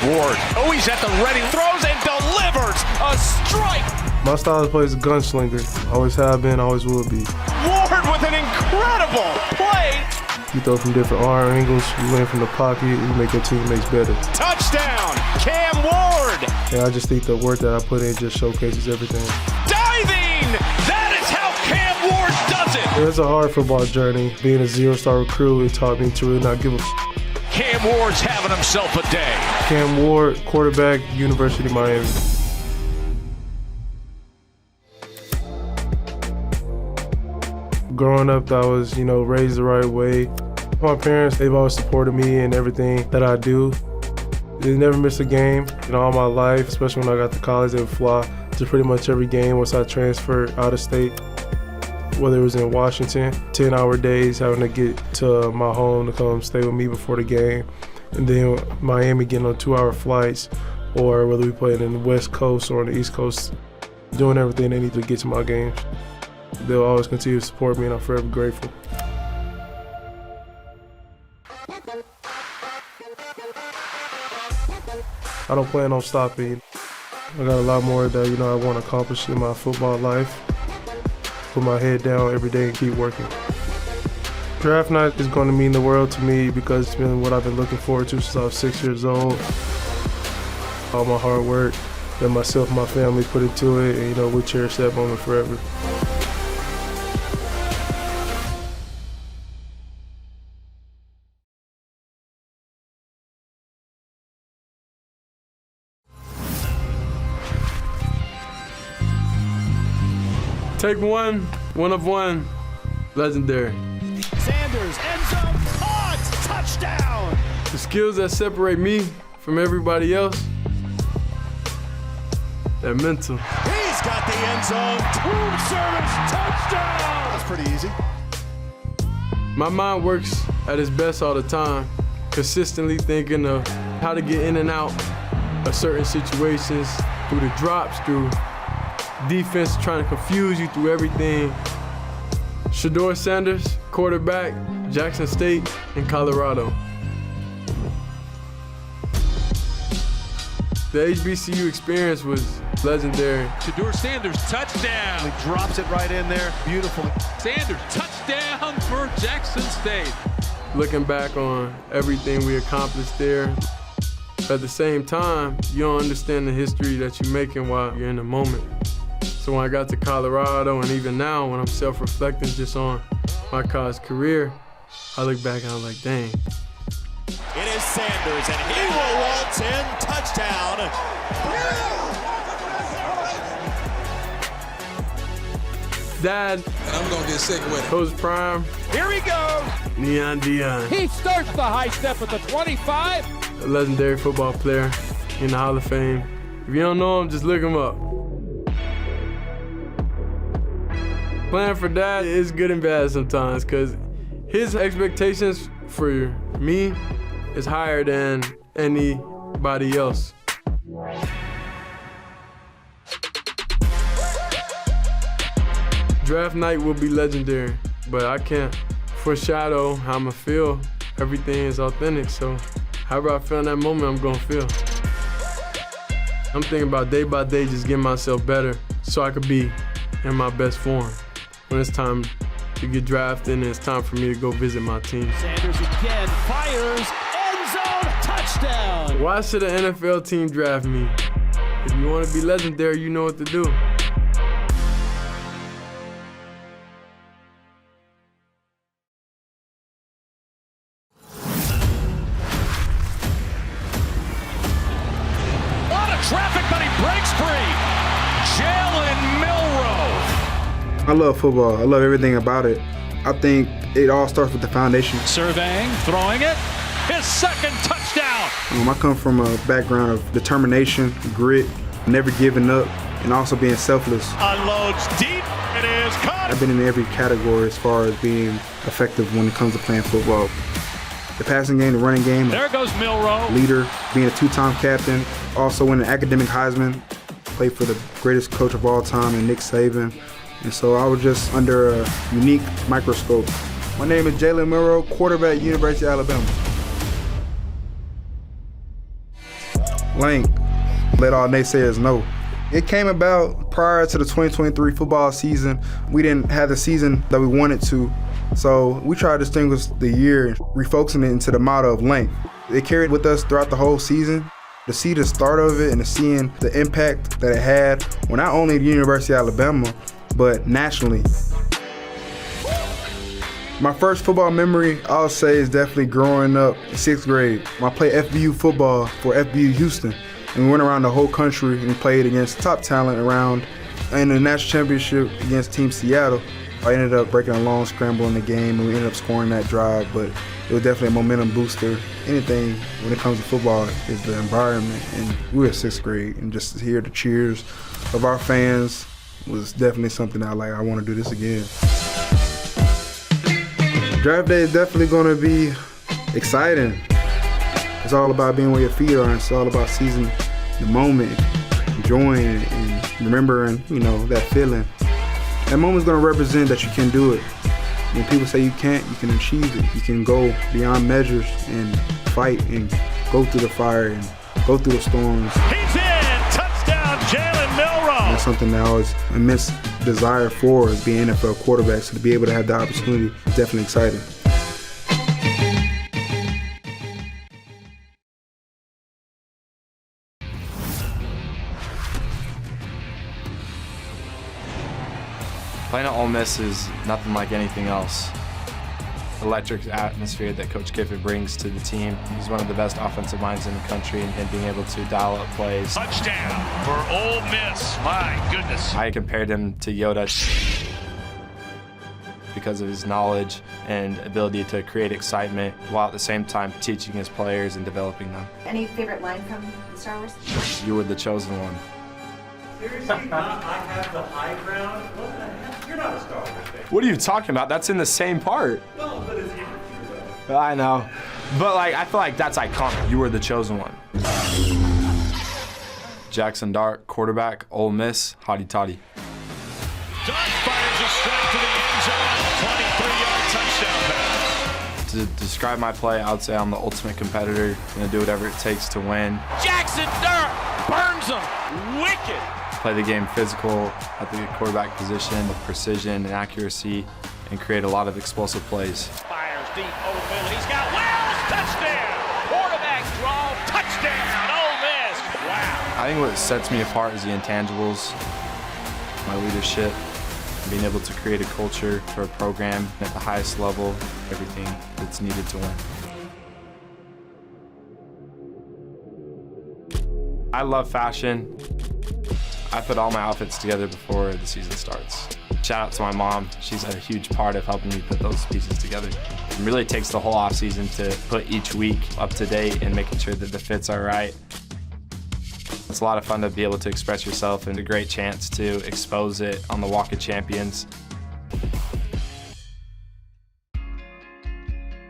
Ward. Oh, he's at the ready. Throws and delivers a strike. My style of play is a gunslinger. Always have been, always will be. Ward with an incredible play. You throw from different arm angles, you win from the pocket, you make your teammates better. Touchdown, Cam Ward. And I just think the work that I put in just showcases everything. Diving! That is how Cam Ward does it. It's a hard football journey. Being a zero-star recruit, it taught me to really not give a Cam Ward's having himself a day. Cam Ward, quarterback, University of Miami. Growing up, I was, raised the right way. My parents, they've always supported me in everything that I do. They never missed a game, all my life, especially when I got to college. They would fly to pretty much every game once I transferred out of state. Whether it was in Washington, 10-hour days, having to get to my home to come stay with me before the game. And then Miami getting on 2-hour flights, or whether we played in the West Coast or on the East Coast, doing everything they need to get to my games. They'll always continue to support me, and I'm forever grateful. I don't plan on stopping. I got a lot more that I want to accomplish in my football life. Put my head down every day and keep working. Draft night is going to mean the world to me because it's been what I've been looking forward to since I was 6 years old. All my hard work that myself and my family put into it, and we'll cherish that moment forever. Take one of one, legendary. Sanders, end zone, caught, touchdown! The skills that separate me from everybody else, that mental. He's got the end zone, tomb service, touchdown! That's pretty easy. My mind works at its best all the time, consistently thinking of how to get in and out of certain situations, through the drops, through defense trying to confuse you through everything. Shedeur Sanders, quarterback, Jackson State in Colorado. The HBCU experience was legendary. Shedeur Sanders, touchdown. He drops it right in there, beautifully. Sanders, touchdown for Jackson State. Looking back on everything we accomplished there, at the same time, you don't understand the history that you're making while you're in the moment. So when I got to Colorado, and even now when I'm self-reflecting just on my college career, I look back and I'm like, dang. It is Sanders, and he will waltz in, touchdown. Dad, I'm gonna get sick with it. Coach Prime. Here he goes. Neon Dion. He starts the high step at the 25. A legendary football player in the Hall of Fame. If you don't know him, just look him up. Playing for Dad is good and bad sometimes because his expectations for me is higher than anybody else. Draft night will be legendary, but I can't foreshadow how I'm gonna feel. Everything is authentic, so however I feel in that moment, I'm gonna feel. I'm thinking about day by day just getting myself better so I could be in my best form. When it's time to get drafted and it's time for me to go visit my team. Sanders again, fires, end zone, touchdown! Why should an NFL team draft me? If you want to be legendary, you know what to do. Traffic, but he breaks free. Jalen Milroe. I love football. I love everything about it. I think it all starts with the foundation. Surveying, throwing it. His second touchdown. I come from a background of determination, grit, never giving up, and also being selfless. Unloads deep. It is caught. I've been in every category as far as being effective when it comes to playing football. The passing game, the running game. There goes Milroe. Leader, being a two-time captain, also winning academic Heisman, played for the greatest coach of all time, and Nick Saban. And so I was just under a unique microscope. My name is Jalen Milroe, quarterback, University of Alabama. link, let all naysayers know. It came about prior to the 2023 football season. We didn't have the season that we wanted to, so we tried to distinguish the year, refocusing it into the motto of length. It carried with us throughout the whole season. To see the start of it and to seeing the impact that it had, well, not only at the University of Alabama, but nationally. My first football memory, I'll say, is definitely growing up in 6th grade. I played FBU football for FBU Houston, and we went around the whole country and played against top talent around. In the national championship against Team Seattle, I ended up breaking a long scramble in the game, and we ended up scoring that drive, but it was definitely a momentum booster. Anything when it comes to football is the environment, and we were in 6th grade, and just to hear the cheers of our fans was definitely something that I want to do this again. Draft day is definitely going to be exciting. It's all about being where your feet are, and it's all about seizing the moment, enjoying it, and remembering, that feeling. That moment's going to represent that you can do it. When people say you can't, you can achieve it. You can go beyond measures and fight and go through the fire and go through the storms. He's in! Touchdown, Jalen Milroe! That's something that I always immense desire for, is being NFL quarterback. So to be able to have the opportunity is definitely exciting. Playing at Ole Miss is nothing like anything else. Electric atmosphere that Coach Kiffin brings to the team. He's one of the best offensive minds in the country, and being able to dial up plays. Touchdown for Ole Miss, my goodness. I compared him to Yoda because of his knowledge and ability to create excitement while at the same time teaching his players and developing them. Any favorite line from Star Wars? You were the chosen one. Seriously, not I have the high ground? What the heck? You're not a Star Wars fan. What are you talking about? That's in the same part. No, but it's even though. I know. But I feel like that's iconic. You were the chosen one. Jaxson Dart, quarterback, Ole Miss, hotty toddy. Dart fires a strike to the end zone, 23-yard touchdown pass. To describe my play, I would say I'm the ultimate competitor. Gonna do whatever it takes to win. Jaxson Dart burns him. Wicked. Play the game physical at the quarterback position with precision and accuracy, and create a lot of explosive plays. Fires deep over the middle. He's got Wells. Touchdown. Quarterback draw. Touchdown. Ole Miss. Wow. I think what sets me apart is the intangibles, my leadership, being able to create a culture for a program at the highest level, everything that's needed to win. I love fashion. I put all my outfits together before the season starts. Shout out to my mom. She's a huge part of helping me put those pieces together. It really takes the whole off season to put each week up to date and making sure that the fits are right. It's a lot of fun to be able to express yourself, and a great chance to expose it on the Walk of Champions.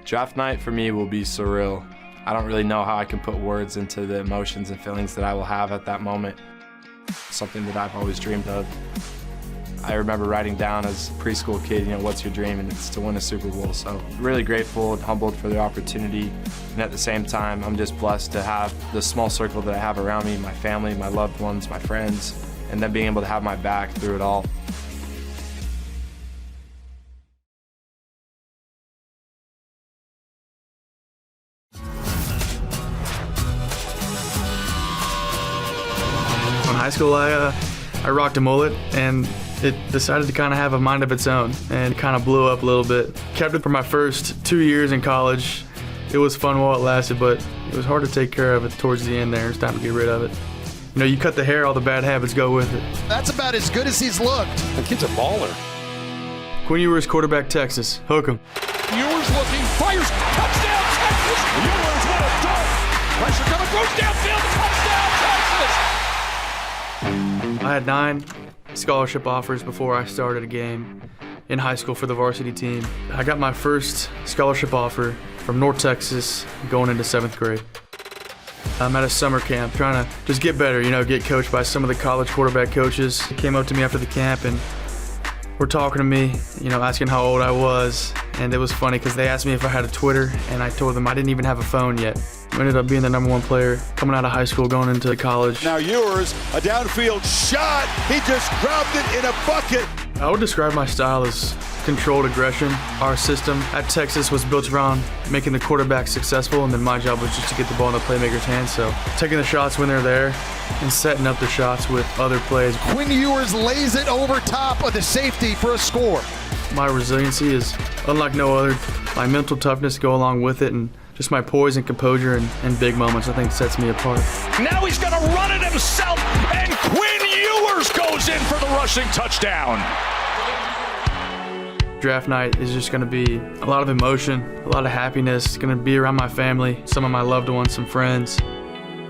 Draft night for me will be surreal. I don't really know how I can put words into the emotions and feelings that I will have at that moment. Something that I've always dreamed of. I remember writing down as a preschool kid, what's your dream? And it's to win a Super Bowl. So really grateful and humbled for the opportunity. And at the same time, I'm just blessed to have the small circle that I have around me, my family, my loved ones, my friends, and then being able to have my back through it all. In high school, I rocked a mullet, and it decided to kind of have a mind of its own, and it kind of blew up a little bit. Kept it for my first 2 years in college. It was fun while it lasted, but it was hard to take care of it towards the end there. It's time to get rid of it. You cut the hair, all the bad habits go with it. That's about as good as he's looked. The kid's a baller. Quinn Ewers, quarterback, Texas. Hook 'em. Ewers looking, fires, touchdown, Texas! Ewers with a dart. Pressure coming, throws downfield, touchdown, Texas! I had 9 scholarship offers before I started a game in high school for the varsity team. I got my first scholarship offer from North Texas going into 7th grade. I'm at a summer camp trying to just get better, get coached by some of the college quarterback coaches. They came up to me after the camp and were talking to me, asking how old I was. And it was funny because they asked me if I had a Twitter, and I told them I didn't even have a phone yet. I ended up being the #1 player coming out of high school, going into college. Now Ewers, a downfield shot. He just dropped it in a bucket. I would describe my style as controlled aggression. Our system at Texas was built around making the quarterback successful, and then my job was just to get the ball in the playmaker's hands. So taking the shots when they're there and setting up the shots with other plays. Quinn Ewers lays it over top of the safety for a score. My resiliency is unlike no other. My mental toughness go along with it, and just my poise and composure in big moments I think sets me apart. Now he's going to run it himself, and Quinn Ewers goes in for the rushing touchdown. Draft night is just going to be a lot of emotion, a lot of happiness. It's going to be around my family, some of my loved ones, some friends.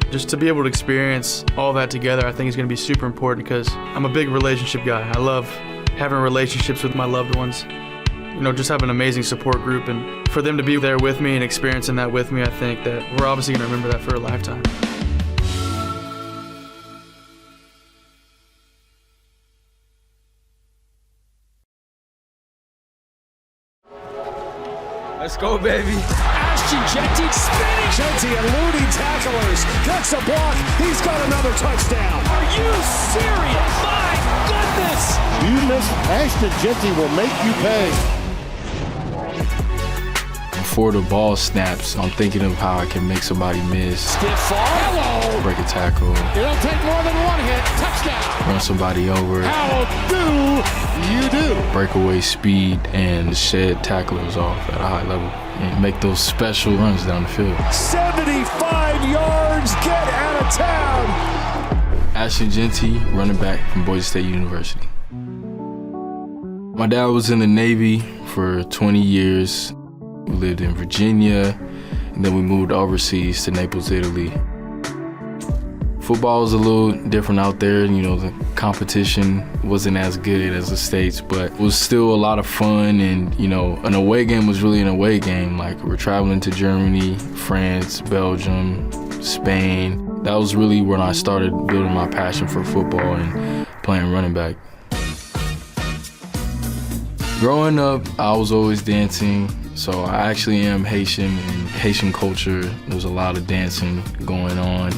Just to be able to experience all that together I think is going to be super important because I'm a big relationship guy. I love having relationships with my loved ones. You know, just have an amazing support group, and for them to be there with me and experiencing that with me, I think that we're obviously going to remember that for a lifetime. Let's go, baby. Ashton Jeanty spinning. Jeanty eluding tacklers. Gets a block. He's got another touchdown. Are you serious? My goodness. You miss Ashton Jeanty will make you pay. Before the ball snaps, I'm thinking of how I can make somebody miss. Stiff fall. Hello. Break a tackle. It'll take more than one hit. Touchdown. Run somebody over. How do you do? Breakaway speed and shed tacklers off at a high level. And make those special runs down the field. 75 yards. Get out of town. Ashton Jeanty, running back from Boise State University. My dad was in the Navy for 20 years. We lived in Virginia, and then we moved overseas to Naples, Italy. Football was a little different out there. You know, the competition wasn't as good as the States, but it was still a lot of fun. And, you know, an away game was really an away game. Like, we're traveling to Germany, France, Belgium, Spain. That was really when I started building my passion for football and playing running back. Growing up, I was always dancing. So I actually am Haitian, and Haitian culture, there's a lot of dancing going on.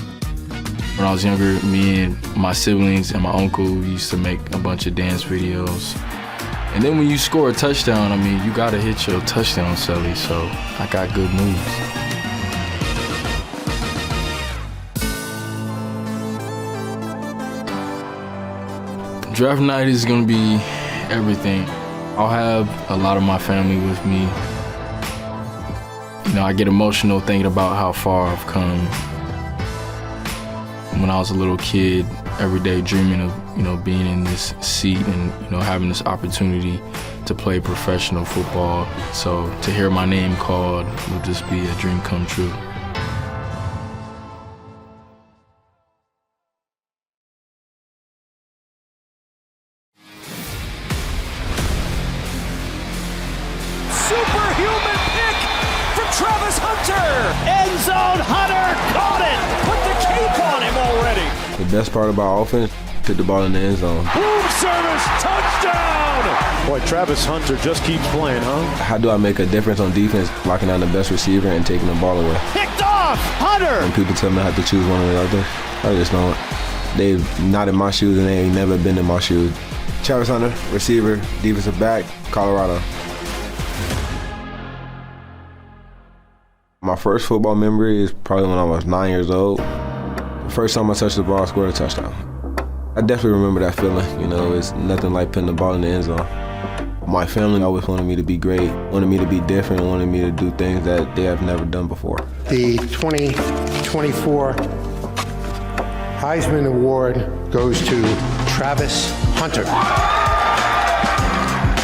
When I was younger, me and my siblings and my uncle used to make a bunch of dance videos. And then when you score a touchdown, I mean, you gotta hit your touchdown celly, so I got good moves. Draft night is gonna be everything. I'll have a lot of my family with me. You know, I get emotional thinking about how far I've come. When I was a little kid, every day dreaming of, you know, being in this seat and, you know, having this opportunity to play professional football. So to hear my name called will just be a dream come true. Superhuman pick from Travis Hunter. End zone, Hunter caught it. Put the cape on him already. The best part about offense, put the ball in the end zone. Boom service, touchdown. Boy, Travis Hunter just keeps playing, huh? How do I make a difference on defense, locking down the best receiver and taking the ball away? Picked off, Hunter. When people tell me I have to choose one or the other, I just don't. They've not in my shoes and they ain't never been in my shoes. Travis Hunter, receiver, defensive back, Colorado. My first football memory is probably when I was 9 years old. The first time I touched the ball, I scored a touchdown. I definitely remember that feeling. You know, it's nothing like putting the ball in the end zone. My family always wanted me to be great, wanted me to be different, wanted me to do things that they have never done before. The 2024 Heisman Award goes to Travis Hunter.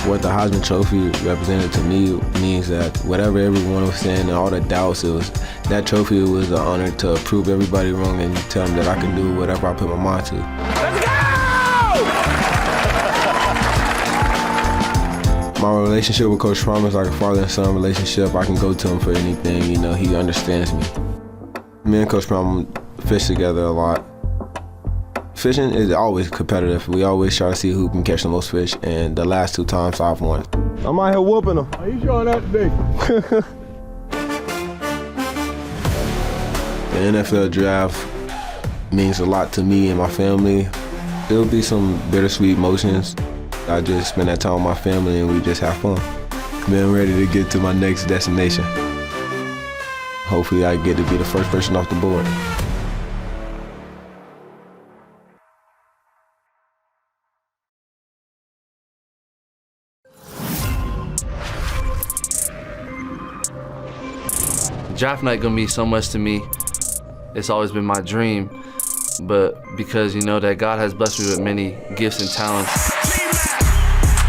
What the Heisman Trophy represented to me means that whatever everyone was saying and all the doubts, that trophy was an honor to prove everybody wrong and tell them that I can do whatever I put my mind to. Let's go! My relationship with Coach Fromm is like a father and son relationship. I can go to him for anything, you know, he understands me. Me and Coach Fromm fish together a lot. Fishing is always competitive. We always try to see who can catch the most fish, and the last 2 times I've won. I'm out here whooping them. Are you showing that today? The NFL draft means a lot to me and my family. There'll be some bittersweet emotions. I just spend that time with my family and we just have fun. Man, I'm ready to get to my next destination. Hopefully I get to be the first person off the board. Draft night gonna mean so much to me. It's always been my dream, but because you know that God has blessed me with many gifts and talents.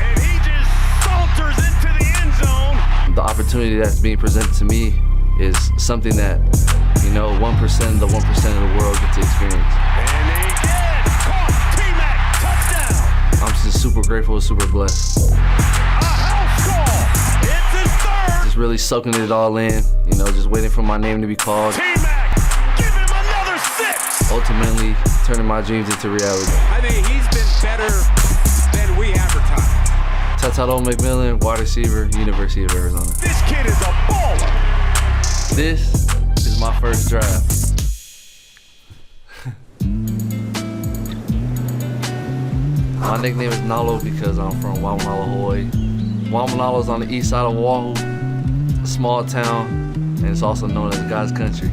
And he just saunters into the end zone. The opportunity that's being presented to me is something that, you know, 1% of the 1% of the world get to experience. And again, caught T-Mac, touchdown. I'm just super grateful and super blessed. A house call. It's his third. Just really soaking it all in, you know, just waiting for my name to be called. T-Mac, give him another 6. Ultimately, turning my dreams into reality. I think he's been better than we advertised. Tetairoa McMillan, wide receiver, University of Arizona. This kid is a baller. This is my first draft. My nickname is Nalo because I'm from Waimanalo, Hawaii. Waimanalo is on the east side of Oahu, a small town, and it's also known as God's country.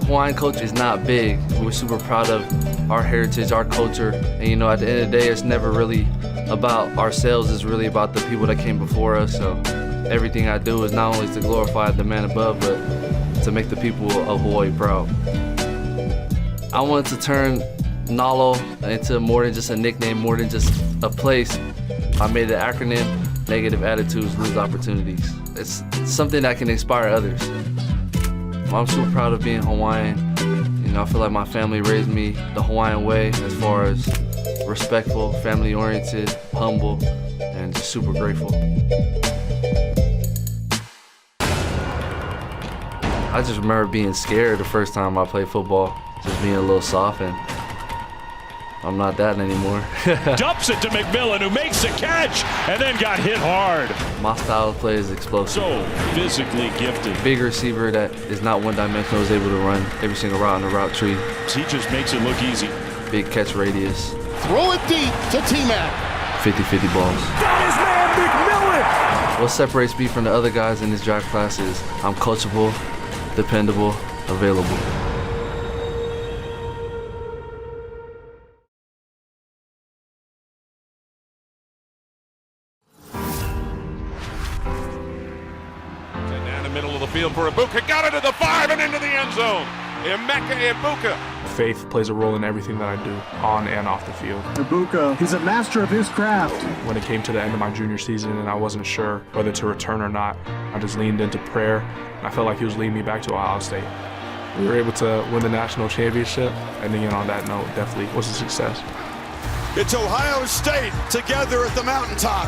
Hawaiian culture is not big. We're super proud of our heritage, our culture, and you know, at the end of the day, it's never really about ourselves, it's really about the people that came before us. So everything I do is not only to glorify the man above, but to make the people of Hawaii proud. I wanted to turn Nalo into more than just a nickname, more than just a place. I made the acronym, negative attitudes, lose opportunities. It's something that can inspire others. I'm super proud of being Hawaiian. You know, I feel like my family raised me the Hawaiian way as far as respectful, family-oriented, humble, and just super grateful. I just remember being scared the first time I played football, just being a little soft, and I'm not that anymore. Dumps it to McMillan, who makes the catch and then got hit hard. My style of play is explosive. So physically gifted. Big receiver that is not one-dimensional, is able to run every single route in the route tree. He just makes it look easy. Big catch radius. Throw it deep to T-Mac. 50-50 balls. That is man McMillan. What separates me from the other guys in this draft class is I'm coachable, dependable, available. Middle of the field for Egbuka, got it to the 5 and into the end zone. Emeka Egbuka. Faith plays a role in everything that I do, on and off the field. Egbuka, he's a master of his craft. When it came to the end of my junior season and I wasn't sure whether to return or not, I just leaned into prayer, and I felt like he was leading me back to Ohio State. We were able to win the national championship, ending it on that note definitely was a success. It's Ohio State together at the mountaintop.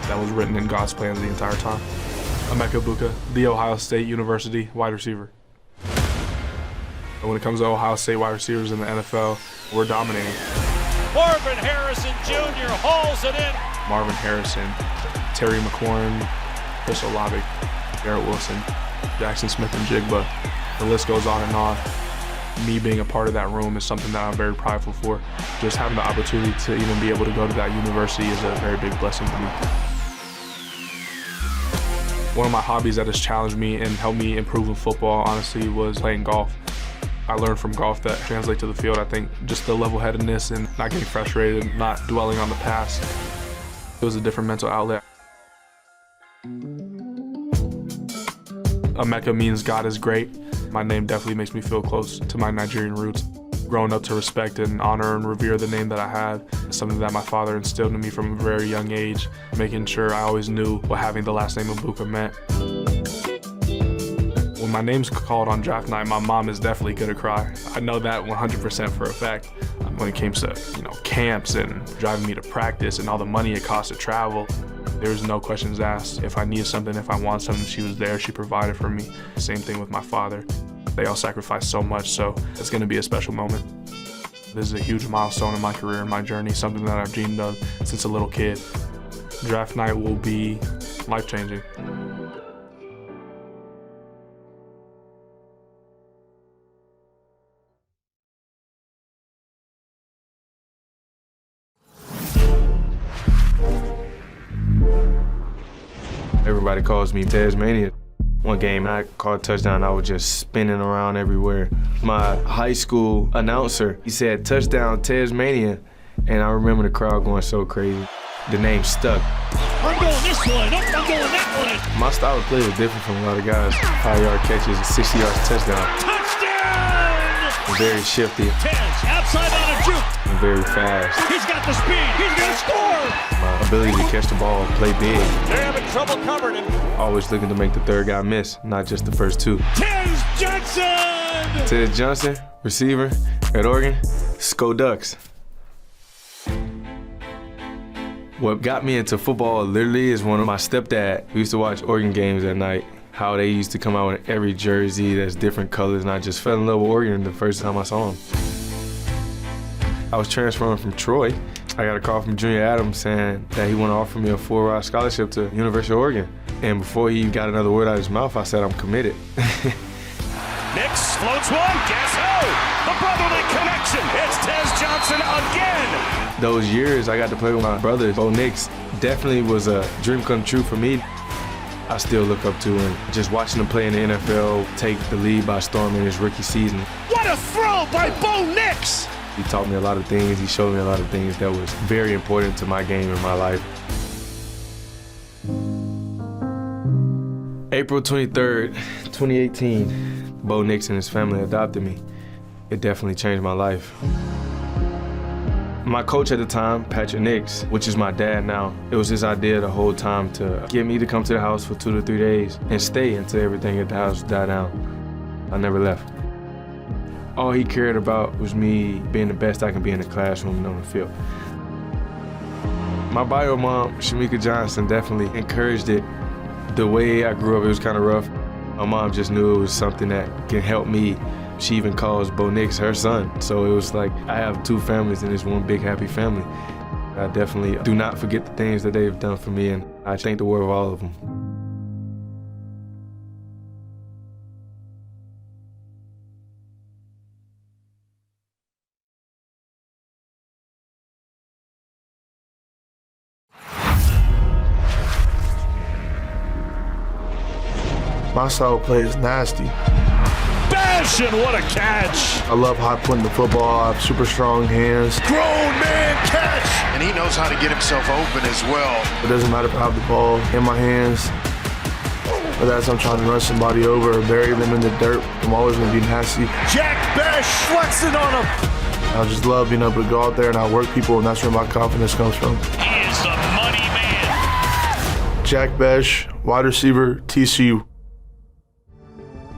That was written in God's plans the entire time. Emeka Egbuka, the Ohio State University wide receiver. When it comes to Ohio State wide receivers in the NFL, we're dominating. Marvin Harrison Jr. hauls it in. Marvin Harrison, Terry McLaurin, Chris Olave, Garrett Wilson, Jackson Smith and Jigba. The list goes on and on. Me being a part of that room is something that I'm very prideful for. Just having the opportunity to even be able to go to that university is a very big blessing to me. One of my hobbies that has challenged me and helped me improve in football, honestly, was playing golf. I learned from golf that translates to the field. I think just the level-headedness and not getting frustrated, not dwelling on the past. It was a different mental outlet. Emeka means God is great. My name definitely makes me feel close to my Nigerian roots. Growing up to respect and honor and revere the name that I have is something that my father instilled in me from a very young age, making sure I always knew what having the last name Egbuka meant. When my name's called on draft night, my mom is definitely gonna cry. I know that 100% for a fact. When it came to, camps and driving me to practice and all the money it cost to travel, there was no questions asked. If I needed something, if I wanted something, she was there, she provided for me. Same thing with my father. They all sacrificed so much, so it's gonna be a special moment. This is a huge milestone in my career and my journey, something that I've dreamed of since a little kid. Draft night will be life-changing. Everybody calls me Tasmania. One game I caught a touchdown, I was just spinning around everywhere. My high school announcer, he said, "Touchdown Tasmania," and I remember the crowd going so crazy. The name stuck. I'm going this one, I'm going that one. My style of play is different from a lot of guys. 5-yard catches, 60 yards touchdown. Touchdown! I'm very shifty. Tez, outside on a juke. I'm very fast. He's got the speed, he's gonna score! My ability to catch the ball, play big. They're having trouble covering him. Always looking to make the third guy miss, not just the first two. Tez Johnson! Tez Johnson, receiver at Oregon, Sco Ducks. What got me into football literally is one of my stepdad. We used to watch Oregon games at night, how they used to come out with every jersey that's different colors, and I just fell in love with Oregon the first time I saw them. I was transferring from Troy. I got a call from Junior Adams saying that he wanted to offer me a full-ride scholarship to University of Oregon. And before he got another word out of his mouth, I said, I'm committed. Nix floats one, guess who? The brotherly connection, it's Tez Johnson again! Those years I got to play with my brother, Bo Nix, definitely was a dream come true for me. I still look up to him. Just watching him play in the NFL, take the lead by storm in his rookie season. What a throw by Bo Nix! He taught me a lot of things. He showed me a lot of things that was very important to my game and my life. April 23rd, 2018, Bo Nix and his family adopted me. It definitely changed my life. My coach at the time, Patrick Nix, which is my dad now, it was his idea the whole time to get me to come to the house for 2 to 3 days and stay until everything at the house died down. I never left. All he cared about was me being the best I can be in the classroom and on the field. My bio mom, Emeka Johnson, definitely encouraged it. The way I grew up, it was kind of rough. My mom just knew it was something that can help me. She even calls Bo Nix her son. So it was like I have 2 families and it's one big happy family. I definitely do not forget the things that they've done for me, and I thank the world of all of them. My style of play is nasty. Bech, and what a catch! I love high putting the football. I have super strong hands. Grown man catch! And he knows how to get himself open as well. It doesn't matter if I have the ball in my hands, whether that's I'm trying to run somebody over or bury them in the dirt. I'm always going to be nasty. Jack Bech flexing on him! I just love being able to go out there and outwork people, and that's where my confidence comes from. He is the money man! Jack Bech, wide receiver, TCU.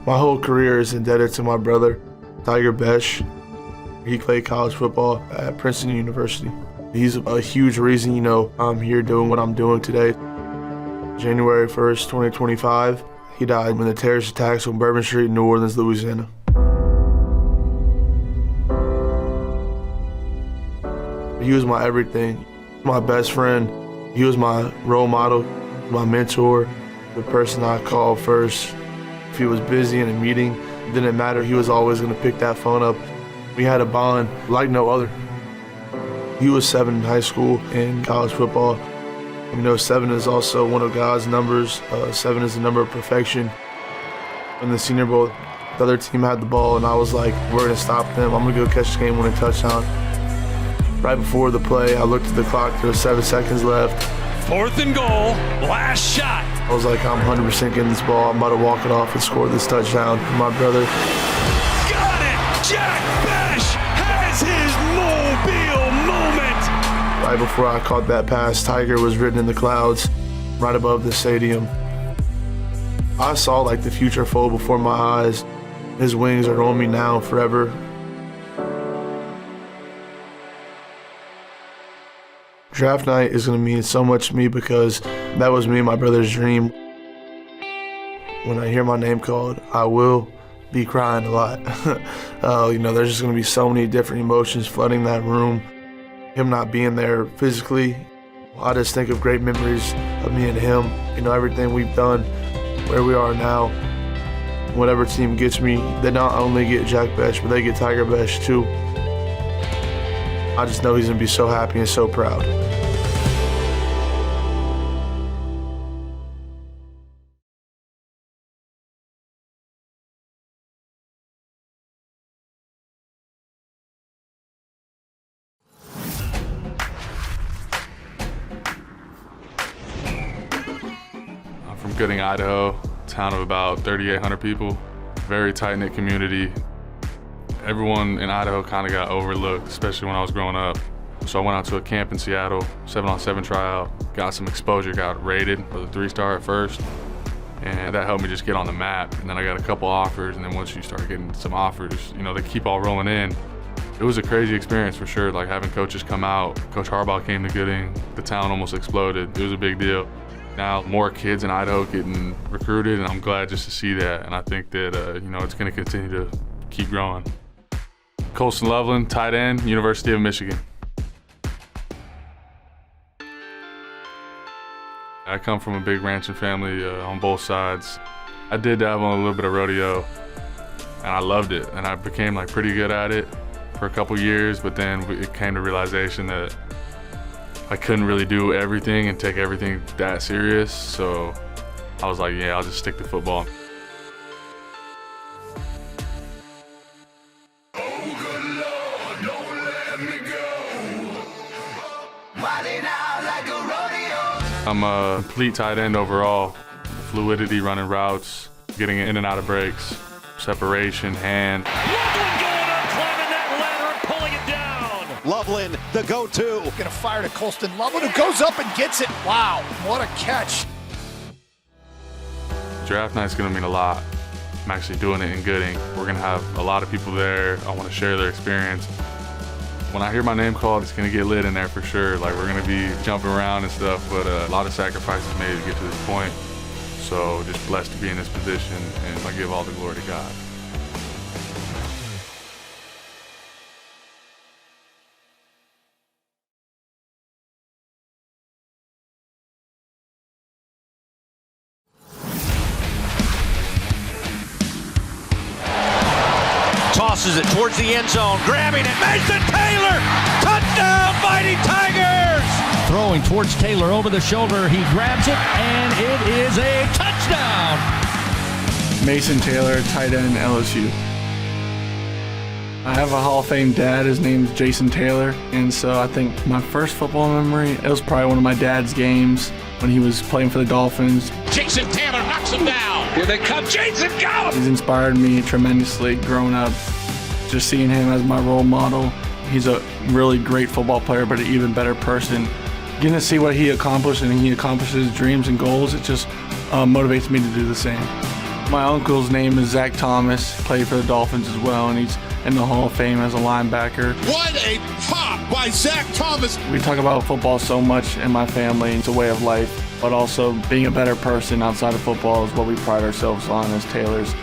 My whole career is indebted to my brother, Tiger Bech. He played college football at Princeton University. He's a huge reason, I'm here doing what I'm doing today. January 1st, 2025, he died in the terrorist attacks on Bourbon Street in New Orleans, Louisiana. He was my everything, my best friend. He was my role model, my mentor, the person I called first. If he was busy in a meeting, it didn't matter. He was always going to pick that phone up. We had a bond like no other. He was 7 in high school and college football. 7 is also one of God's numbers. 7 is the number of perfection. In the Senior Bowl, the other team had the ball, and I was like, we're going to stop them. I'm going to go catch the game-winning touchdown. Right before the play, I looked at the clock. There was 7 seconds left. 4th and goal, last shot. I was like, I'm 100% getting this ball. I'm about to walk it off and score this touchdown for my brother. Got it! Jack Bech has his Mobile moment! Right before I caught that pass, Tiger was written in the clouds right above the stadium. I saw like the future fold before my eyes. His wings are on me now forever. Draft night is going to mean so much to me because that was me and my brother's dream. When I hear my name called, I will be crying a lot. There's just going to be so many different emotions flooding that room. Him not being there physically, I just think of great memories of me and him. Everything we've done, where we are now. Whatever team gets me, they not only get Jack Bech, but they get Tiger Bech too. I just know he's going to be so happy and so proud. Gooding, Idaho, town of about 3,800 people. Very tight-knit community. Everyone in Idaho kind of got overlooked, especially when I was growing up. So I went out to a camp in Seattle, 7-on-7 tryout, got some exposure, got rated with a 3-star at first. And that helped me just get on the map. And then I got a couple offers, and then once you start getting some offers, you know, they keep all rolling in. It was a crazy experience for sure, like having coaches come out. Coach Harbaugh came to Gooding, the town almost exploded. It was a big deal. Now more kids in Idaho getting recruited, and I'm glad just to see that. And I think that, you know, it's gonna continue to keep growing. Colston Loveland, tight end, University of Michigan. I come from a big ranching family on both sides. I did dabble in a little bit of rodeo, and I loved it, and I became like pretty good at it for a couple years, but then it came to realization that I couldn't really do everything and take everything that serious, so I was like, yeah, I'll just stick to football. I'm a complete tight end overall. Fluidity, running routes, getting in and out of breaks, separation, hand. Loveland going up, climbing that ladder and pulling it down. Loveland, the go-to. Gonna fire to Colston Loveland, who goes up and gets it. Wow, what a catch. Draft night's gonna mean a lot. I'm actually doing it in Gooding. We're gonna have a lot of people there. I wanna share their experience. When I hear my name called, it's gonna get lit in there for sure. Like, we're gonna be jumping around and stuff, but a lot of sacrifices made to get to this point. So just blessed to be in this position, and I give all the glory to God. Tosses it towards the end zone, grabbing it, Mason Taylor! Touchdown, Mighty Tigers! Throwing towards Taylor over the shoulder, he grabs it, and it is a touchdown! Mason Taylor, tight end, LSU. I have a Hall of Fame dad, his name's Jaxson Taylor, and so I think my first football memory, it was probably one of my dad's games when he was playing for the Dolphins. Jaxson Taylor knocks him down. Here they come, Jason, go! He's inspired me tremendously growing up, just seeing him as my role model. He's a really great football player, but an even better person. Getting to see what he accomplished, and he accomplishes dreams and goals, it just motivates me to do the same. My uncle's name is Zach Thomas, played for the Dolphins as well, and he's in the Hall of Fame as a linebacker. What a pop by Zach Thomas! We talk about football so much in my family. It's a way of life, but also being a better person outside of football is what we pride ourselves on as Taylors.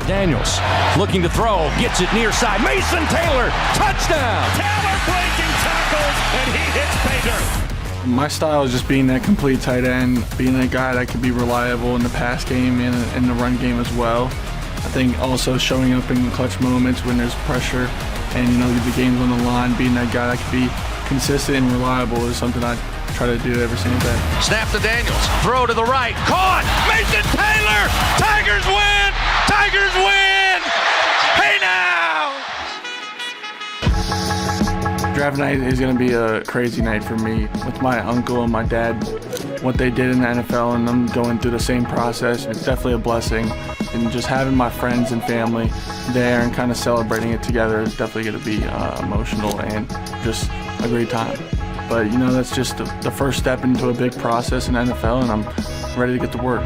Daniels looking to throw, gets it near side. Mason Taylor, touchdown! Taylor breaking tackles, and he hits Bader. My style is just being that complete tight end, being a guy that can be reliable in the pass game and in the run game as well. I think also showing up in clutch moments when there's pressure and, you know, the game's on the line, being that guy that can be consistent and reliable is something I try to do every single day. Snap to Daniels, throw to the right, caught! Mason Taylor! Tigers win! Tigers win! Hey now! Draft night is going to be a crazy night for me with my uncle and my dad. What they did in the NFL and them going through the same process, it's definitely a blessing. And just having my friends and family there and kind of celebrating it together is definitely going to be emotional and just a great time. But, you know, that's just the first step into a big process in the NFL, and I'm ready to get to work.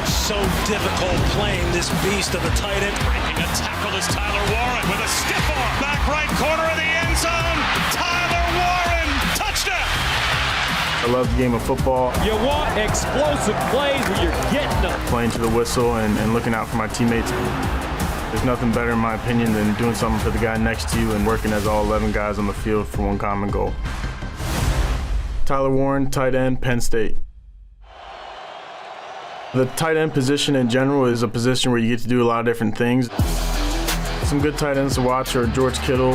So difficult playing this beast of a tight end. Breaking a tackle is Tyler Warren with a stiff arm. Back right corner of the end zone. Tyler Warren, touchdown. I love the game of football. You want explosive plays where you're getting them. Playing to the whistle and looking out for my teammates. There's nothing better, in my opinion, than doing something for the guy next to you and working as all 11 guys on the field for one common goal. Tyler Warren, tight end, Penn State. The tight end position in general is a position where you get to do a lot of different things. Some good tight ends to watch are George Kittle.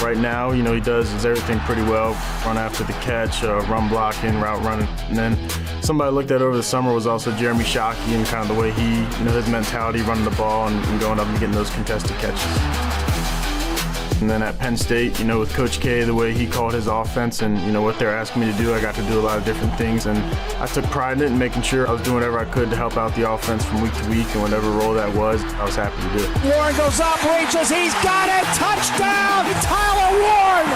Right now, he does everything pretty well. Run after the catch, run blocking, route running. And then somebody I looked at over the summer was also Jeremy Shockey and kind of the way he, his mentality running the ball and going up and getting those contested catches. And then at Penn State, with Coach K, the way he called his offense and, what they're asking me to do, I got to do a lot of different things. And I took pride in it and making sure I was doing whatever I could to help out the offense from week to week, and whatever role that was, I was happy to do it. Warren goes up, reaches, he's got it! Touchdown, Tyler Warren!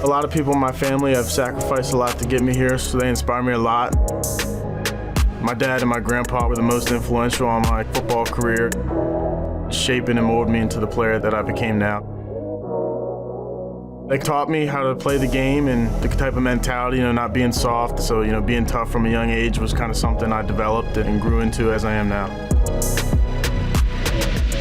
A lot of people in my family have sacrificed a lot to get me here, so they inspire me a lot. My dad and my grandpa were the most influential on my football career, shaping and molding me into the player that I became now. They taught me how to play the game and the type of mentality, not being soft. So, being tough from a young age was kind of something I developed and grew into as I am now.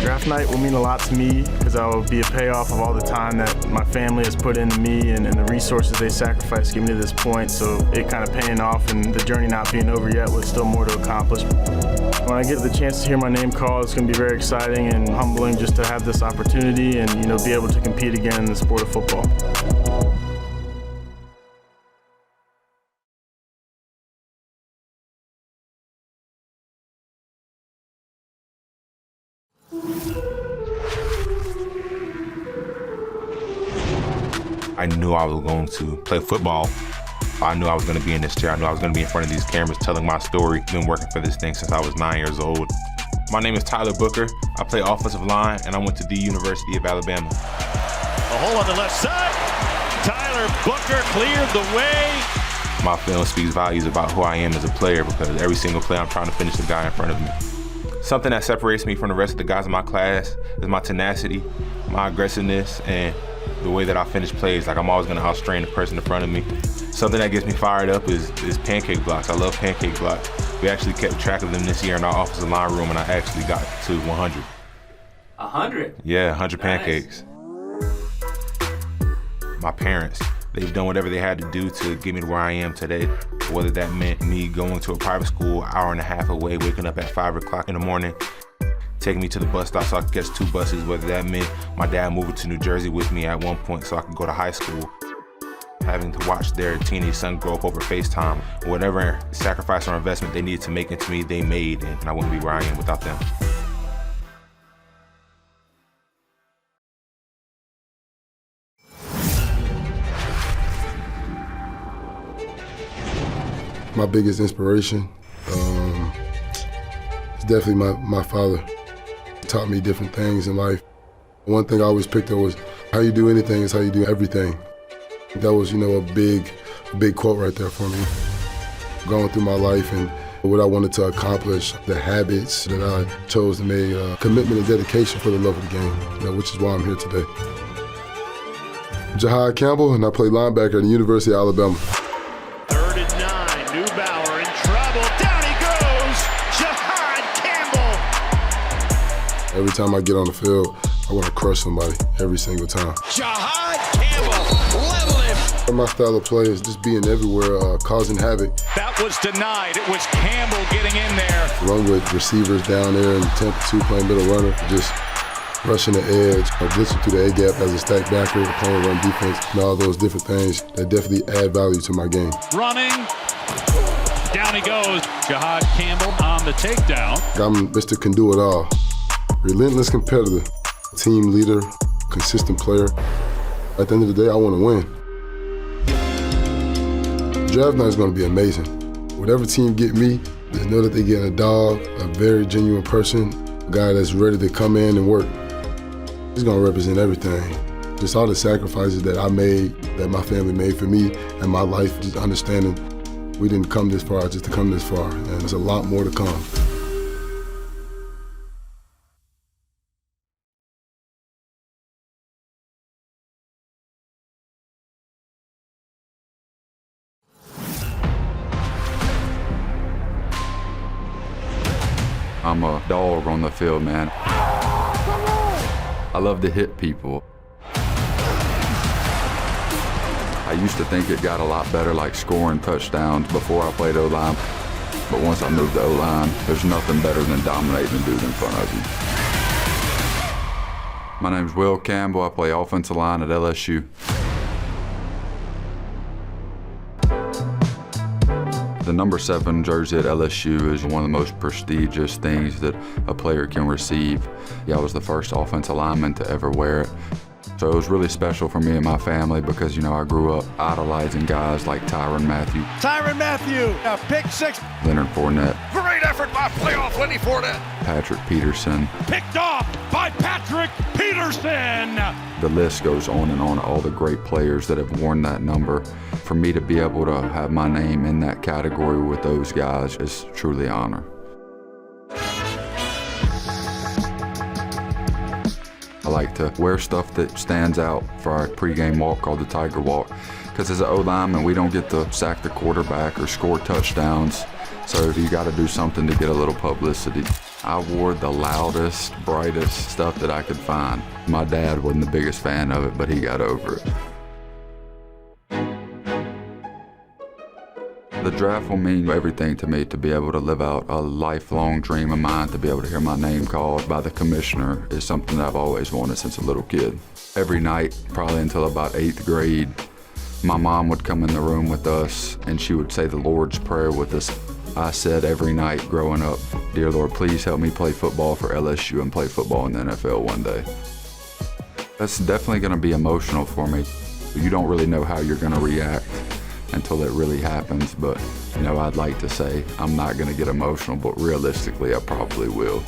Draft night will mean a lot to me because I will be a payoff of all the time that my family has put into me and the resources they sacrificed to get me to this point. So it kind of paying off and the journey not being over yet with still more to accomplish. When I get the chance to hear my name called, it's going to be very exciting and humbling just to have this opportunity and be able to compete again in the sport of football. I knew I was going to play football. I knew I was going to be in this chair. I knew I was going to be in front of these cameras telling my story. I've been working for this thing since I was 9 years old. My name is Tyler Booker. I play offensive line, and I went to the University of Alabama. A hole on the left side. Tyler Booker cleared the way. My film speaks volumes about who I am as a player because every single play I'm trying to finish the guy in front of me. Something that separates me from the rest of the guys in my class is my tenacity, my aggressiveness, and the way that I finish plays. Like I'm always going to outstrain the person in front of me. Something that gets me fired up is pancake blocks. I love pancake blocks. We actually kept track of them this year in our offensive line room, and I actually got to 100. 100? Yeah, 100 pancakes. My parents, they've done whatever they had to do to get me to where I am today. Whether that meant me going to a private school, hour and a half away, waking up at 5 o'clock in the morning, taking me to the bus stop so I could catch 2 buses, whether that meant my dad moving to New Jersey with me at one point so I could go to high school, having to watch their teenage son grow up over FaceTime. Whatever sacrifice or investment they needed to make into me, they made, and I wouldn't be where I am without them. My biggest inspiration is definitely my father. He taught me different things in life. One thing I always picked up was, how you do anything is how you do everything. That was, a big quote right there for me. Going through my life and what I wanted to accomplish, the habits that I chose to make, commitment and dedication for the love of the game, which is why I'm here today. Jihaad Campbell, and I play linebacker at the University of Alabama. 3rd and 9, Neubauer in trouble. Down he goes, Jihaad Campbell. Every time I get on the field, I want to crush somebody every single time. Jihaad Campbell, level it. My style of play is just being everywhere, causing havoc. That was denied. It was Campbell getting in there. Run with receivers down there in 10 to 2 playing middle runner, just rushing the edge, blitzing through the A-gap as a stack backer, playing run defense, and all those different things that definitely add value to my game. Running. Down he goes. Jihaad Campbell on the takedown. I'm Mr. Can Do It All. Relentless competitor, team leader, consistent player. At the end of the day, I want to win. Draft night is going to be amazing. Whatever team get me, just know that they get a dog, a very genuine person, a guy that's ready to come in and work. He's going to represent everything. Just all the sacrifices that I made, that my family made for me and my life, just understanding we didn't come this far just to come this far, and there's a lot more to come. I'm a dog on the field, man. I love to hit people. I used to think it got a lot better, like scoring touchdowns before I played O-line. But once I moved to O-line, there's nothing better than dominating a dude in front of you. My name's Will Campbell. I play offensive line at LSU. The number 7 jersey at LSU is one of the most prestigious things that a player can receive. I was the first offensive lineman to ever wear it. So it was really special for me and my family because, you know, I grew up idolizing guys like Tyrann Mathieu, a pick six. Leonard Fournette, Great effort by playoff Lenny Fournette. Patrick Peterson. Picked off by Patrick Peterson. The list goes on and on, all the great players that have worn that number. For me to be able to have my name in that category with those guys is truly an honor. I like to wear stuff that stands out for our pregame walk called the Tiger Walk, because as an O-lineman, we don't get to sack the quarterback or score touchdowns, so you got to do something to get a little publicity. I wore the loudest, brightest stuff that I could find. My dad wasn't the biggest fan of it, but he got over it. The draft will mean everything to me, to be able to live out a lifelong dream of mine, to be able to hear my name called by the commissioner is something that I've always wanted since a little kid. Every night, probably until about 8th grade, my mom would come in the room with us and she would say the Lord's Prayer with us. I said every night growing up, "Dear Lord, please help me play football for LSU and play football in the NFL one day." That's definitely gonna be emotional for me. You don't really know how you're gonna react until it really happens, but you know, I'd like to say I'm not gonna get emotional, but realistically I probably will.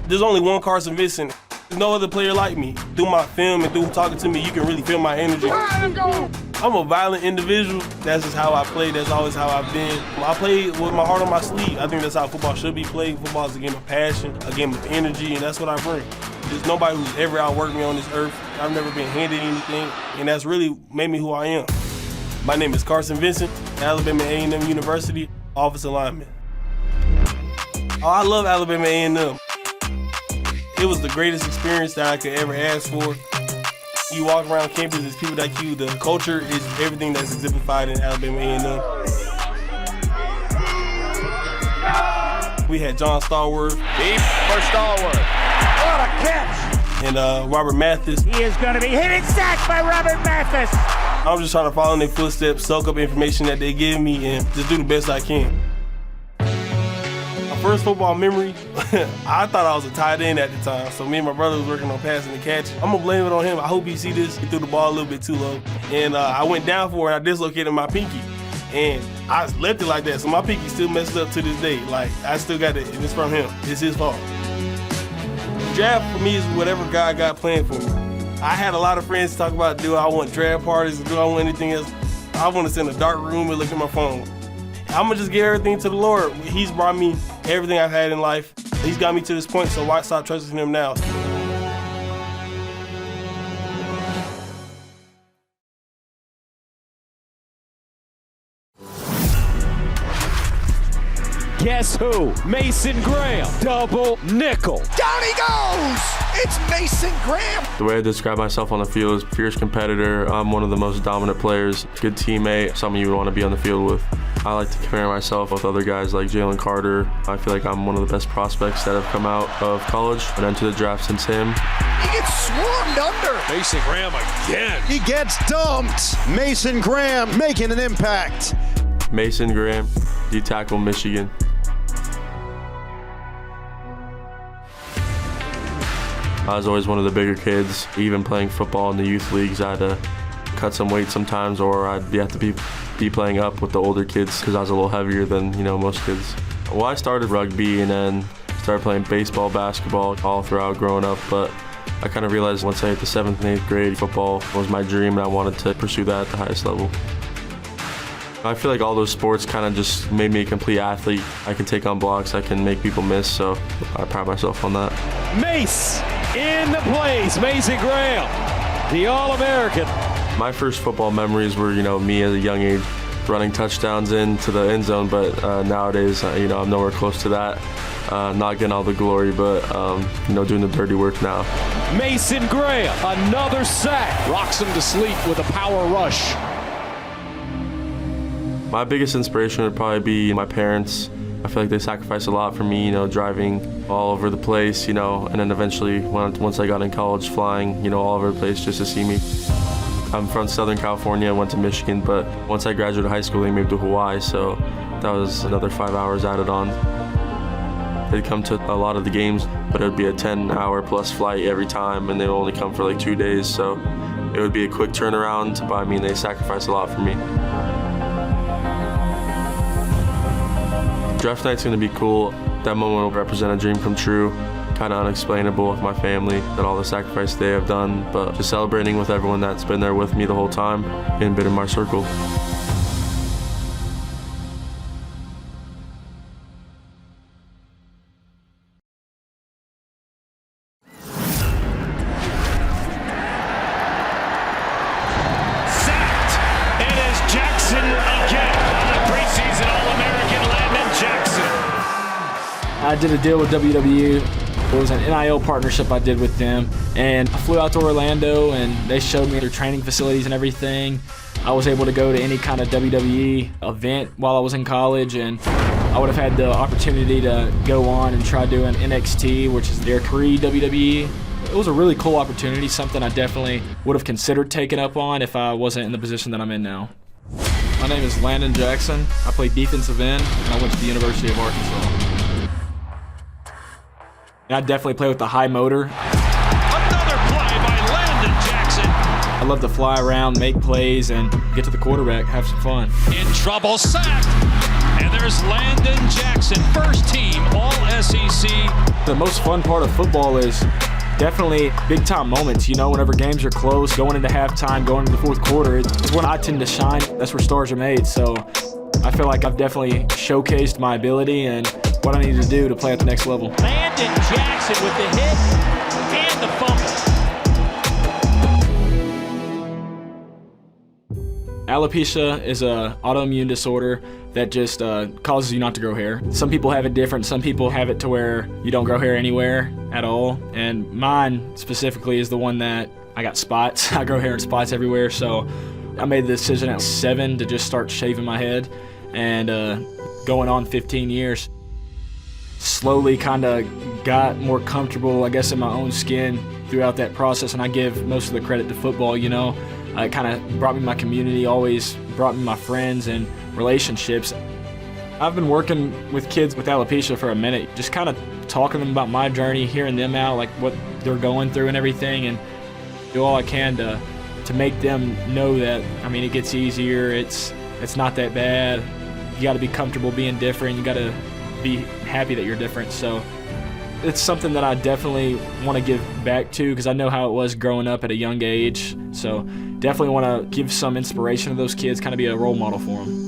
There's only one Carson Vinson. There's no other player like me. Through my film and through talking to me, you can really feel my energy. I'm a violent individual. That's just how I play. That's always how I've been. I play with my heart on my sleeve. I think that's how football should be played. Football is a game of passion, a game of energy, and that's what I bring. There's nobody who's ever outworked me on this earth. I've never been handed anything, and that's really made me who I am. My name is Carson Vinson, Alabama A&M University, offensive lineman. Oh, I love Alabama A&M. It was the greatest experience that I could ever ask for. You walk around campus, there's people like you. The culture is everything that's exemplified in Alabama A&M. We had John Stallworth. Deep for Stallworth. What a catch! And Robert Mathis. He is going to be hit and sacked by Robert Mathis. I'm just trying to follow in their footsteps, soak up information that they give me, and just do the best I can. First football memory, I thought I was a tight end at the time, so me and my brother was working on passing the catch. I'm gonna blame it on him. I hope you see this. He threw the ball a little bit too low, and I went down for it, and I dislocated my pinky, and I left it like that, so my pinky still messed up to this day. Like, I still got it, and it's from him. It's his fault. The draft for me is whatever God got planned for me. I had a lot of friends talk about, do I want draft parties, or do I want anything else? I want to sit in a dark room and look at my phone. I'm gonna just give everything to the Lord. He's brought me everything I've had in life. He's got me to this point, so why stop trusting him now? Guess who? Mason Graham. Double nickel. Down he goes! It's Mason Graham. The way I describe myself on the field is fierce competitor. I'm one of the most dominant players, good teammate, someone you would want to be on the field with. I like to compare myself with other guys like Jalen Carter. I feel like I'm one of the best prospects that have come out of college and entered the draft since him. He gets swarmed under. Mason Graham again. He gets dumped. Mason Graham making an impact. Mason Graham, D-tackle, Michigan. I was always one of the bigger kids. Even playing football in the youth leagues, I had to cut some weight sometimes, or I'd have to be playing up with the older kids because I was a little heavier than, you know, most kids. Well, I started rugby and then started playing baseball, basketball all throughout growing up, but I kind of realized once I hit the 7th and 8th grade, football was my dream and I wanted to pursue that at the highest level. I feel like all those sports kind of just made me a complete athlete. I can take on blocks, I can make people miss, so I pride myself on that. Mace in the place, Mason Graham, the All-American. My first football memories were, you know, me at a young age running touchdowns into the end zone, but nowadays, I'm nowhere close to that. Not getting all the glory, but, doing the dirty work now. Mason Gray, another sack. Rocks him to sleep with a power rush. My biggest inspiration would probably be my parents. I feel like they sacrificed a lot for me, driving all over the place, and then eventually, once I got in college, flying, all over the place just to see me. I'm from Southern California, went to Michigan, but once I graduated high school, they moved to Hawaii, so that was another 5 hours added on. They'd come to a lot of the games, but it would be a 10-hour plus flight every time, and they would only come for like 2 days, so it would be a quick turnaround, but I mean, they sacrificed a lot for me. Draft night's gonna be cool. That moment will represent a dream come true. Kind of unexplainable with my family and all the sacrifice they have done, but just celebrating with everyone that's been there with me the whole time and been in my circle. I did a deal with WWE. It was an NIL partnership I did with them. And I flew out to Orlando and they showed me their training facilities and everything. I was able to go to any kind of WWE event while I was in college, and I would have had the opportunity to go on and try doing NXT, which is their pre-WWE. It was a really cool opportunity, something I definitely would have considered taking up on if I wasn't in the position that I'm in now. My name is Landon Jackson. I play defensive end, and I went to the University of Arkansas. I definitely play with the high motor. Another play by Landon Jackson. I love to fly around, make plays, and get to the quarterback, have some fun. In trouble, sacked. And there's Landon Jackson, first team All-SEC. The most fun part of football is definitely big-time moments. Whenever games are close, going into halftime, going into the fourth quarter, it's when I tend to shine. That's where stars are made. So I feel like I've definitely showcased my ability and what I need to do to play at the next level. Landon Jackson with the hit and the fumble. Alopecia is an autoimmune disorder that just causes you not to grow hair. Some people have it different. Some people have it to where you don't grow hair anywhere at all. And mine specifically is the one that I got spots. I grow hair in spots everywhere. So I made the decision at 7 to just start shaving my head, and going on 15 years. Slowly kind of got more comfortable, I guess, in my own skin throughout that process, and I give most of the credit to football. It kind of brought me my community, always brought me my friends and relationships. I've been working with kids with alopecia for a minute, just kind of talking to them about my journey, hearing them out, like what they're going through and everything, and do all I can to make them know that, it gets easier, it's not that bad. You got to be comfortable being different. You got to be happy that you're different. So it's something that I definitely want to give back to, because I know how it was growing up at a young age. So definitely want to give some inspiration to those kids, kind of be a role model for them.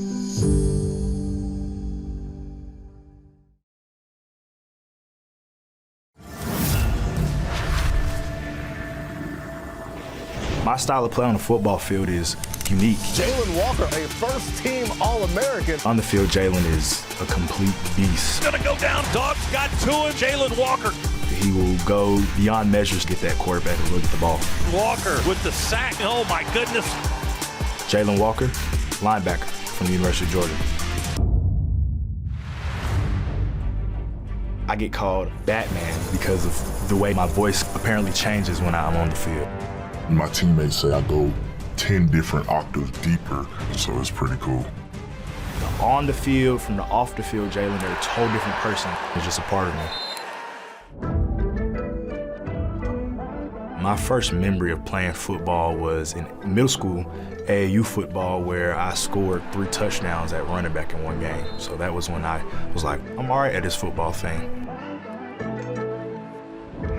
My style of play on the football field is unique. Jaylen Walker, a first-team All-American. On the field, Jaylen is a complete beast. Gonna go down, dogs got to him, Jaylen Walker. He will go beyond measures to get that quarterback to look at the ball. Walker with the sack, oh my goodness. Jaylen Walker, linebacker from the University of Georgia. I get called Batman because of the way my voice apparently changes when I'm on the field. My teammates say I go 10 different octaves deeper, so it's pretty cool. The on the field from the off the field, Jaylen, they're a total different person. They're just a part of me. My first memory of playing football was in middle school, AAU football, where I scored 3 touchdowns at running back in one game. So that was when I was like, I'm all right at this football thing.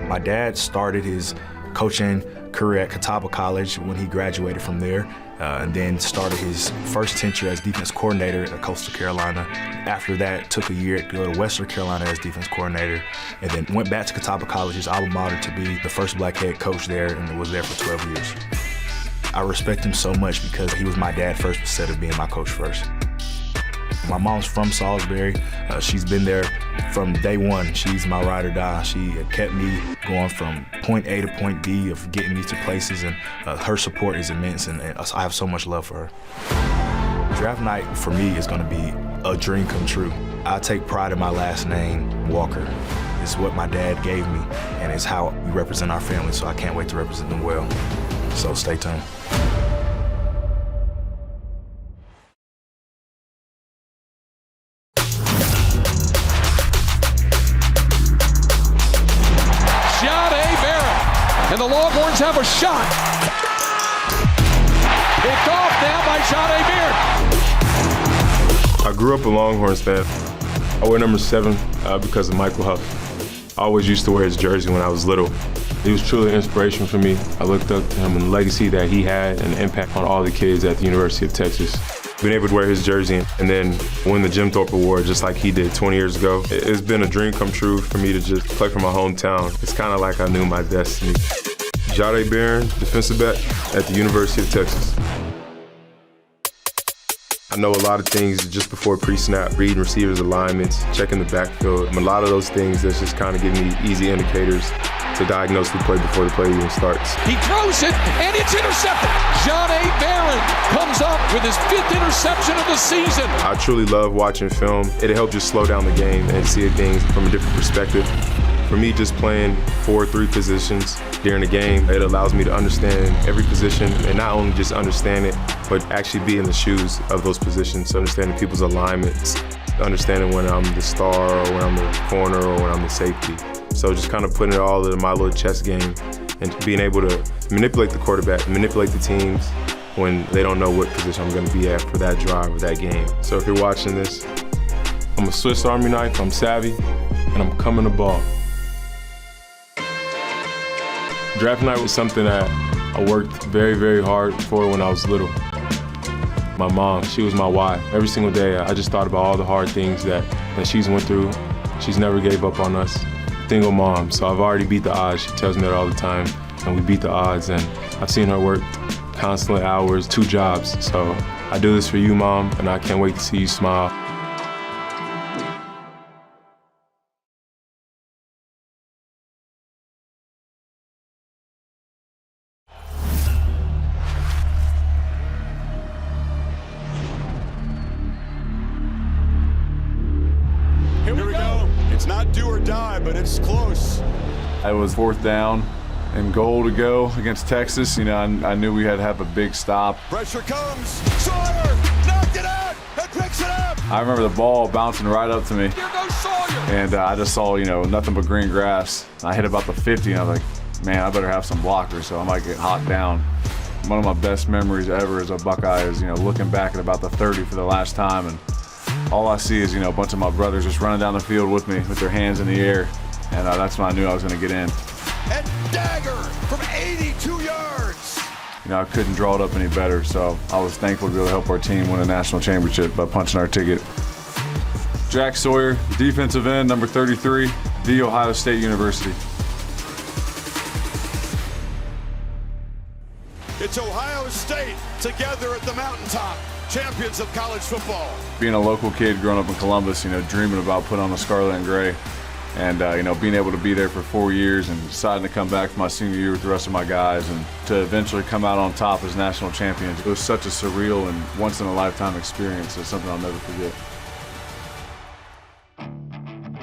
My dad started his coaching career at Catawba College when he graduated from there, and then started his first tenure as defense coordinator at Coastal Carolina. After that, took a year to go to Western Carolina as defense coordinator, and then went back to Catawba College, his alma mater, to be the first black head coach there, and was there for 12 years. I respect him so much because he was my dad first instead of being my coach first. My mom's from Salisbury. She's been there from day one. She's my ride or die. She kept me going from point A to point B of getting me to places, and her support is immense, and I have so much love for her. Draft night for me is going to be a dream come true. I take pride in my last name, Walker. It's what my dad gave me, and it's how we represent our family, so I can't wait to represent them well. So stay tuned. Jahdae Barron, and the Longhorns have a shot. Picked off now by Jahdae Barron. I grew up a Longhorns fan. I wear number 7 because of Michael Huff. I always used to wear his jersey when I was little. He was truly an inspiration for me. I looked up to him and the legacy that he had and the impact on all the kids at the University of Texas. Being able to wear his jersey and then win the Jim Thorpe Award just like he did 20 years ago, it's been a dream come true for me to just play for my hometown. It's kind of like I knew my destiny. Jahdae Barron, defensive back at the University of Texas. I know a lot of things just before pre-snap, reading receivers' alignments, checking the backfield. A lot of those things that's just kind of giving me easy indicators to diagnose the play before the play even starts. He throws it, and it's intercepted. Jahdae Barron comes up with his 5th interception of the season. I truly love watching film. It helps just slow down the game and see things from a different perspective. For me, just playing 4-3 positions during the game, it allows me to understand every position and not only just understand it, but actually be in the shoes of those positions, understanding people's alignments, understanding when I'm the star or when I'm the corner or when I'm the safety. So just kind of putting it all in my little chess game and being able to manipulate the quarterback, manipulate the teams when they don't know what position I'm going to be at for that drive or that game. So if you're watching this, I'm a Swiss Army knife, I'm savvy, and I'm coming to ball. Draft night was something that I worked very, very hard for when I was little. My mom, she was my why. Every single day, I just thought about all the hard things that she's went through. She's never gave up on us. Single mom, so I've already beat the odds. She tells me that all the time, and we beat the odds, and I've seen her work constantly hours, 2 jobs. So I do this for you, Mom, and I can't wait to see you smile. Here we go. It's not do or die, but it's close. It was 4th down and goal to go against Texas. You know, I knew we had to have a big stop. Pressure comes. Sawyer knocked it out and picks it up. I remember the ball bouncing right up to me. Here goes Sawyer. And I just saw, you know, nothing but green grass. I hit about the 50 and I was like, man, I better have some blockers so I might get hot down. One of my best memories ever as a Buckeye is, you know, looking back at about the 30 for the last time, and all I see is, you know, a bunch of my brothers just running down the field with me with their hands in the air. And that's when I knew I was going to get in. And dagger from 82 yards. You know, I couldn't draw it up any better, so I was thankful to be able to help our team win a national championship by punching our ticket. Jack Sawyer, defensive end, number 33, The Ohio State University. It's Ohio State together at the mountaintop, champions of college football. Being a local kid growing up in Columbus, you know, dreaming about putting on the scarlet and gray. And, you know, being able to be there for 4 years and deciding to come back for my senior year with the rest of my guys and to eventually come out on top as national champions. It was such a surreal and once-in-a-lifetime experience. It's something I'll never forget.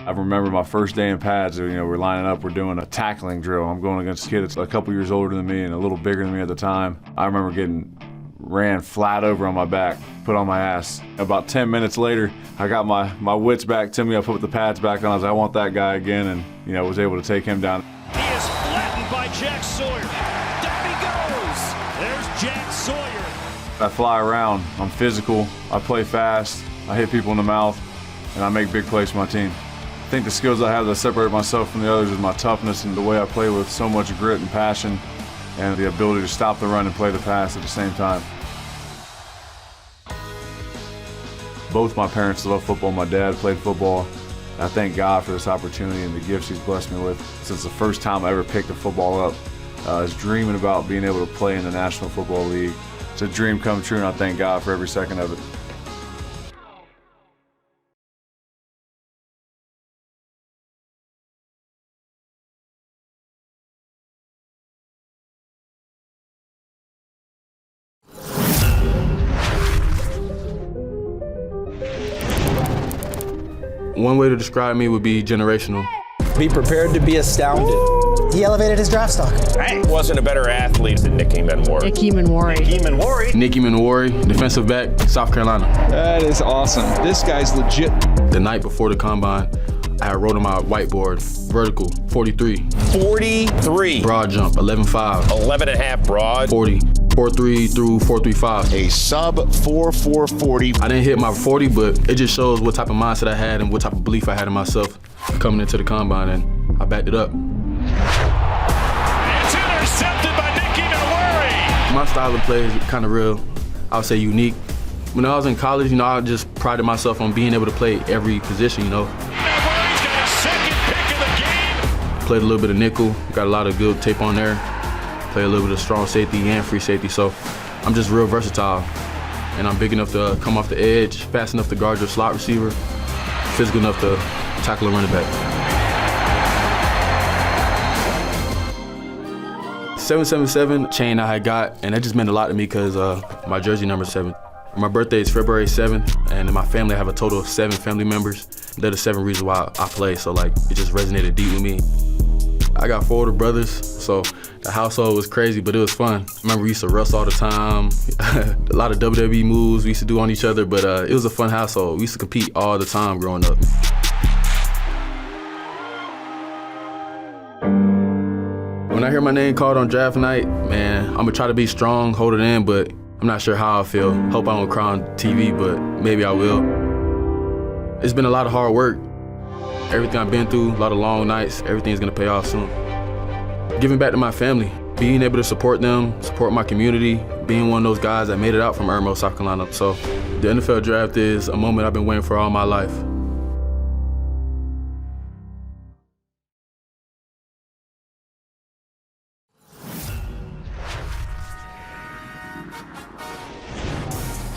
I remember my first day in pads, you know, we're lining up, we're doing a tackling drill. I'm going against a kid that's a couple years older than me and a little bigger than me at the time. I remember getting ran flat over on my back, put on my ass. About 10 minutes later, I got my wits back to me. I put the pads back on. I was like, I want that guy again, and, you know, was able to take him down. He is flattened by Jack Sawyer. Down he goes. There's Jack Sawyer. I fly around. I'm physical. I play fast. I hit people in the mouth, and I make big plays for my team. I think the skills I have that separate myself from the others is my toughness and the way I play with so much grit and passion, and the ability to stop the run and play the pass at the same time. Both my parents love football. My dad played football. I thank God for this opportunity and the gifts he's blessed me with. Since the first time I ever picked a football up, I was dreaming about being able to play in the National Football League. It's a dream come true, and I thank God for every second of it. One way to describe me would be generational. Be prepared to be astounded. He elevated his draft stock. Hey, wasn't a better athlete than Emmanwori. Emmanwori, defensive back, South Carolina. That is awesome. This guy's legit. The night before the combine, I wrote on my whiteboard, vertical, 43. 43. Broad jump, 11.5. 11.5 broad. 40. 4.3 through 4.35. A sub 4.4 40. I didn't hit my 40, but it just shows what type of mindset I had and what type of belief I had in myself coming into the combine, and I backed it up. It's intercepted by Emmanwori. My style of play is kind of real, I would say unique. When I was in college, I just prided myself on being able to play every position, Emmanwori's got his second pick of the game. Played a little bit of nickel, got a lot of good tape on there. Play a little bit of strong safety and free safety, so I'm just real versatile. And I'm big enough to come off the edge, fast enough to guard your slot receiver, physical enough to tackle a running back. 777 chain I had got, and that just meant a lot to me because my jersey number 7. My birthday is February 7th, and in my family I have a total of 7 family members. They're the 7 reasons why I play, so it just resonated deep with me. I got 4 older brothers, so the household was crazy, but it was fun. I remember we used to wrestle all the time, a lot of WWE moves we used to do on each other, but it was a fun household. We used to compete all the time growing up. When I hear my name called on draft night, man, I'm gonna try to be strong, hold it in, but I'm not sure how I feel. Hope I don't cry on TV, but maybe I will. It's been a lot of hard work. Everything I've been through, a lot of long nights, everything's gonna pay off soon. Giving back to my family, being able to support them, support my community, being one of those guys that made it out from Irmo, South Carolina. So the NFL draft is a moment I've been waiting for all my life.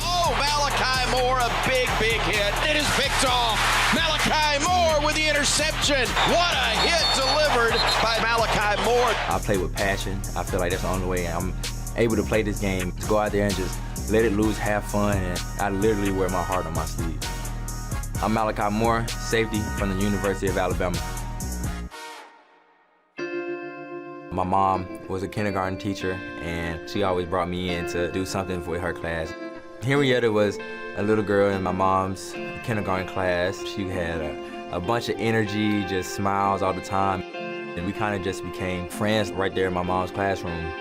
Oh, Malachi Moore, a big hit. It is picked off. Malachi Moore with the interception. What a hit delivered by Malachi Moore. I play with passion. I feel like that's the only way I'm able to play this game. To go out there and just let it loose, have fun, and I literally wear my heart on my sleeve. I'm Malachi Moore, safety from the University of Alabama. My mom was a kindergarten teacher, and she always brought me in to do something for her class. Henrietta was a little girl in my mom's kindergarten class. She had a bunch of energy, just smiles all the time. And we kind of just became friends right there in my mom's classroom.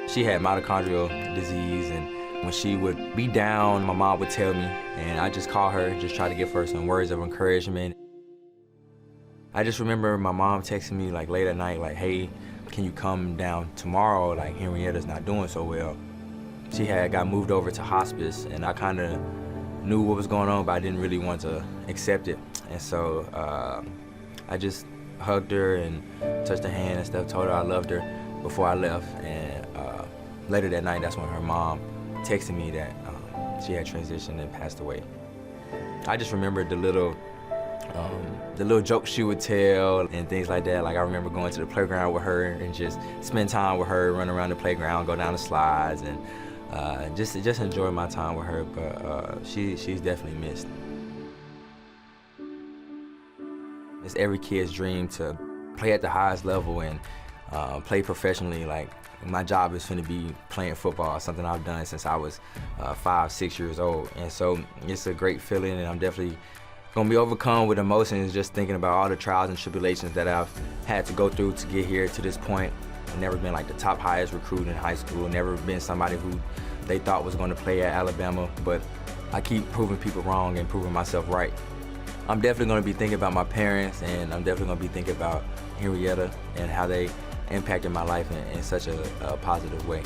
She had mitochondrial disease, and when she would be down, my mom would tell me, and I just call her, just try to give her some words of encouragement. I just remember my mom texting me late at night, hey, can you come down tomorrow? Henrietta's not doing so well. She had got moved over to hospice, and I kind of knew what was going on, but I didn't really want to accept it. And so I just hugged her and touched her hand and stuff, told her I loved her before I left. And later that night, that's when her mom texted me that she had transitioned and passed away. I just remembered the little jokes she would tell and things like that. I remember going to the playground with her and just spend time with her, run around the playground, go down the slides, and just enjoy my time with her. But she's definitely missed. It's every kid's dream to play at the highest level and play professionally. My job is going to be playing football, something I've done since I was 5, 6 years old. And so it's a great feeling, and I'm definitely gonna be overcome with emotions just thinking about all the trials and tribulations that I've had to go through to get here to this point. I've never been the top highest recruit in high school, never been somebody who they thought was gonna play at Alabama, but I keep proving people wrong and proving myself right. I'm definitely gonna be thinking about my parents, and I'm definitely gonna be thinking about Henrietta and how they impacted my life in such a positive way.